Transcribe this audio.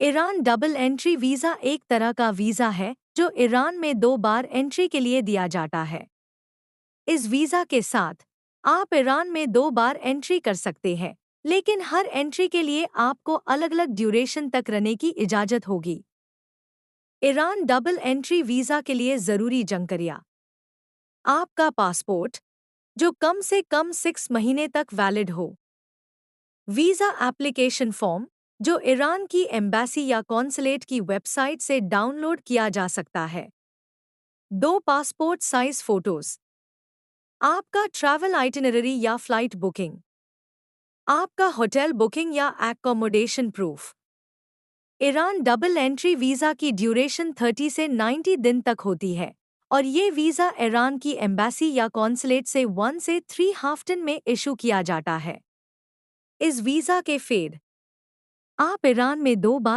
Iran double entry visa एक तरह का वीज़ा है जो ईरान में 2 बार एंट्री के लिए दिया जाता है। इस वीज़ा के साथ आप ईरान में 2 बार एंट्री कर सकते हैं, लेकिन हर एंट्री के लिए आपको अलग-अलग ड्यूरेशन तक रहने की इजाज़त होगी। ईरान डबल एंट्री वीज़ा के लिए ज़रूरी जानकारियाँ। आपका पासपोर्ट, जो कम से कम 6 महीने तक वैलिड हो। वीज़ा एप्लीकेशन फॉर्म, जो ईरान की एम्बेसी या कॉन्सुलेट की वेबसाइट से डाउनलोड किया जा सकता है। 2 पासपोर्ट साइज फ़ोटोज़। आपका ट्रैवल आइटिनरी या फ्लाइट बुकिंग। आपका होटल बुकिंग या accommodation proof. Iran double entry visa की ड्यूरेशन 30 से 90 दिन तक होती है, और ये वीज़ा ईरान की एम्बेसी या कॉन्सुलेट से 1 से 3 हफ्ते में इशू किया जाता है। इस वीज़ा के फेड आप ईरान में 2 बार